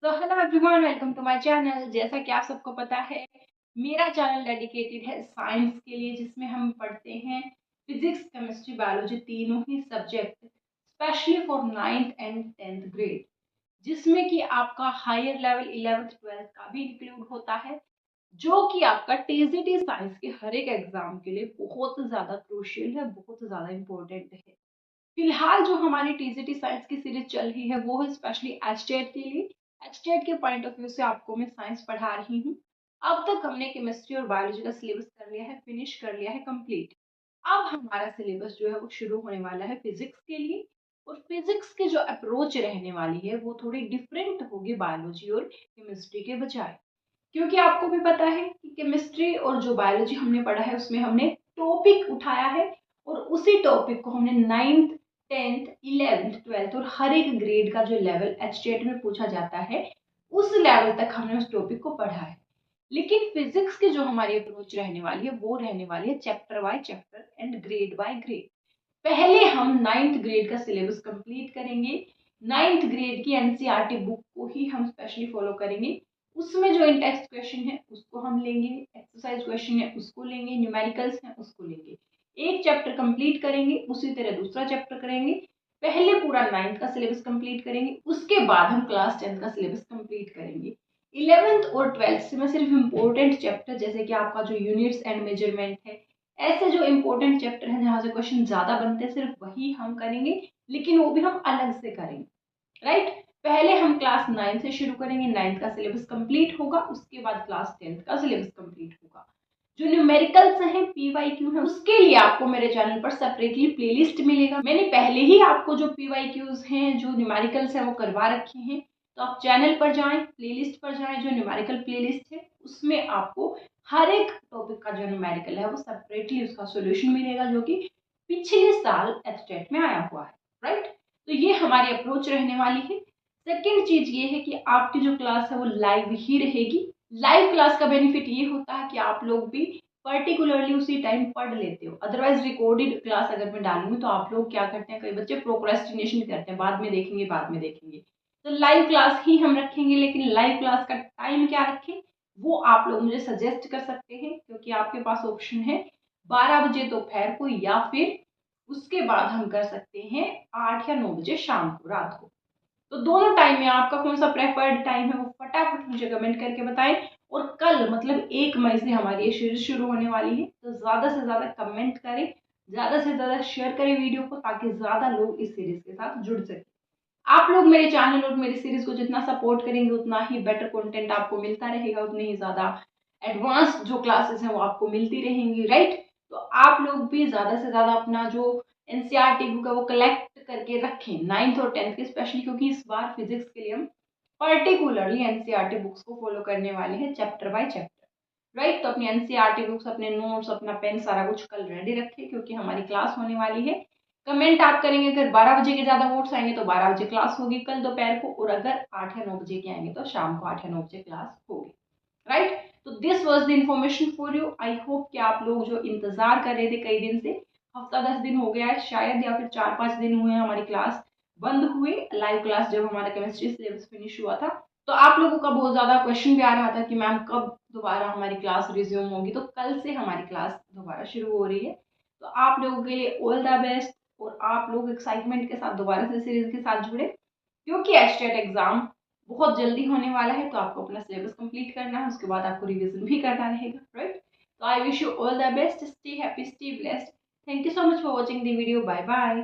तो hello everyone, welcome to my channel. जैसा कि आप सबको पता है, मेरा चैनल डेडिकेटेड है साइंस के लिए, जिसमें हम पढ़ते हैं फिजिक्स, केमिस्ट्री, बायोलॉजी, तीनों ही subject, specially for 9th and 10th grade, जिसमें कि आपका हायर लेवल 11th 12th का भी इंक्लूड होता है, जो कि आपका टीजीटी साइंस के हर एक एग्जाम के लिए बहुत ज़्यादा क्रूशियल है, बहुत ज़्यादा इंपॉर्टेंट है। फिलहाल जो हमारी टीजीटी साइंस की सीरीज चल रही है वो है स्पेशली एचटेट के लिए। एचटेट के पॉइंट ऑफ व्यू से आपको मैं साइंस पढ़ा रही हूँ। अब तक हमने केमिस्ट्री और बायोलॉजी का सिलेबस कर लिया है, फिनिश कर लिया है, कंप्लीट। अब हमारा सिलेबस जो है वो शुरू होने वाला है फिजिक्स के लिए। और फिजिक्स की जो अप्रोच रहने वाली है वो थोड़ी डिफरेंट होगी बायोलॉजी और केमिस्ट्री के बजाय। क्योंकि आपको भी पता है कि केमिस्ट्री और जो बायोलॉजी हमने पढ़ा है उसमें हमने टॉपिक उठाया है, और उसी टॉपिक को हमने 9th 10th 11th 12th और हर एक ग्रेड का जो लेवल एचटेट में पूछा जाता है उस लेवल तक हमने उस टॉपिक को पढ़ा है। लेकिन फिजिक्स की जो हमारी अप्रोच रहने वाली है वो रहने वाली है chapter by chapter and grade by grade. पहले हम 9th ग्रेड का सिलेबस कंप्लीट करेंगे। 9th ग्रेड की एनसीईआरटी बुक को ही हम स्पेशली फॉलो करेंगे। उसमें जो इन टेक्स्ट क्वेश्चन है उसको हम लेंगे, एक्सरसाइज क्वेश्चन है उसको लेंगे, न्यूमेरिकल्स है उसको लेंगे। एक चैप्टर कंप्लीट करेंगे, उसी तरह दूसरा चैप्टर करेंगे। पहले पूरा 9th का सिलेबस कंप्लीट करेंगे, उसके बाद हम क्लास 10th का सिलेबस कंप्लीट करेंगे। 11th और 12th से मैं सिर्फ इम्पोर्टेंट चैप्टर जैसे कि आपका जो यूनिट्स एंड मेजरमेंट है, ऐसे जो इम्पोर्टेंट चैप्टर हैं जहाँ से क्वेश्चन ज्यादा बनते हैं, सिर्फ वही हम करेंगे, लेकिन वो भी हम अलग से करेंगे। राइट। पहले हम क्लास 9 से शुरू करेंगे, 9th का सिलेबस कंप्लीट होगा, उसके बाद क्लास 10th का सिलेबस कंप्लीट होगा। जो न्यूमेरिकल्स हैं, पीवाईक्यू है, उसके लिए आपको मेरे चैनल पर सेपरेटली प्लेलिस्ट मिलेगा। मैंने पहले ही आपको जो पीवाईक्यूज हैं, जो न्यूमेरिकल्स हैं वो करवा रखे हैं। तो आप चैनल पर जाएं, प्लेलिस्ट पर जाएं, जो न्यूमेरिकल प्लेलिस्ट है उसमें आपको हर एक टॉपिक का जो न्यूमेरिकल है वो सेपरेटली उसका सॉल्यूशन मिलेगा, जो कि पिछले साल एचटेट में आया हुआ है। राइट। तो ये हमारी अप्रोच रहने वाली है। सेकेंड चीज ये है कि आपकी जो क्लास है वो लाइव ही रहेगी। लाइव क्लास का बेनिफिट ये होता है कि आप लोग भी पर्टिकुलरली उसी टाइम पढ़ लेते हो। अदरवाइज रिकॉर्डेड क्लास अगर मैं डालूंगी तो आप लोग क्या करते हैं, कई बच्चे प्रोक्रेस्टिनेशन करते हैं, बाद में देखेंगे बाद में देखेंगे। तो लाइव क्लास ही हम रखेंगे, लेकिन लाइव क्लास का टाइम क्या रखें वो आप लोग मुझे सजेस्ट कर सकते हैं, क्योंकि आपके पास ऑप्शन है 12 बजे दोपहर को, या फिर उसके बाद हम कर सकते हैं 8 या 9 बजे शाम को, रात को। तो दोनों टाइम में आपका कौन सा प्रेफर्ड टाइम है वो फटाफट मुझे कमेंट करके बताएं। और कल मतलब 1 मई से हमारी ये सीरीज शुरू होने वाली है, तो ज्यादा से ज्यादा कमेंट करें, ज्यादा से ज्यादा शेयर करें वीडियो को, ताकि ज्यादा लोग इस सीरीज के साथ जुड़ सके। आप लोग मेरे चैनल और मेरी सीरीज को जितना सपोर्ट करेंगे उतना ही बेटर कंटेंट आपको मिलता रहेगा, उतनी ही ज्यादा एडवांस जो क्लासेस हैं वो आपको मिलती रहेंगी। राइट। तो आप लोग भी ज्यादा से ज्यादा अपना जो एनसीईआरटी बुक है वो कलेक्ट करके रखें 9th और 10th के, स्पेशली क्योंकि इस बार फिजिक्स के लिए हम पर्टिकुलरली एनसीईआरटी बुक्स को फॉलो करने वाले हैं चैप्टर बाय चैप्टर। राइट। तो अपनी एनसीईआरटी बुक्स, अपने नोट्स, अपना पेन, सारा कुछ कल रेडी रखें, क्योंकि हमारी क्लास होने वाली है। कमेंट आप करेंगे, अगर 12 बजे के ज्यादा वोट्स आएंगे तो 12 बजे क्लास होगी कल दोपहर को, और अगर 8 या 9 बजे के आएंगे तो शाम को 8 या 9 बजे क्लास होगी। राइट। तो this was the information for you. I hope कि आप लोग जो इंतजार कर रहे थे कई दिन से, हफ्ता 10 दिन हो गया है शायद, या फिर 4-5 दिन हुए हैं हमारी क्लास बंद हुए, लाइव क्लास जब हमारा केमिस्ट्री सिलेबस फिनिश हुआ था, तो आप लोगों का बहुत ज्यादा क्वेश्चन भी आ रहा था कि मैम कब दोबारा हमारी क्लास रिज्यूम होगी। तो कल से हमारी क्लास दोबारा शुरू हो रही है। तो आप लोगों के लिए ऑल द बेस्ट, और आप लोग एक्साइटमेंट के साथ दोबारा से सीरीज के साथ जुड़े, क्योंकि एचटेट एग्जाम बहुत जल्दी होने वाला है। तो आपको अपना सिलेबस कंप्लीट करना है, उसके बाद आपको रिवीजन भी करना रहेगा। राइट। तो I wish you all the best, stay happy, stay blessed. Thank you so much for watching the video. Bye bye.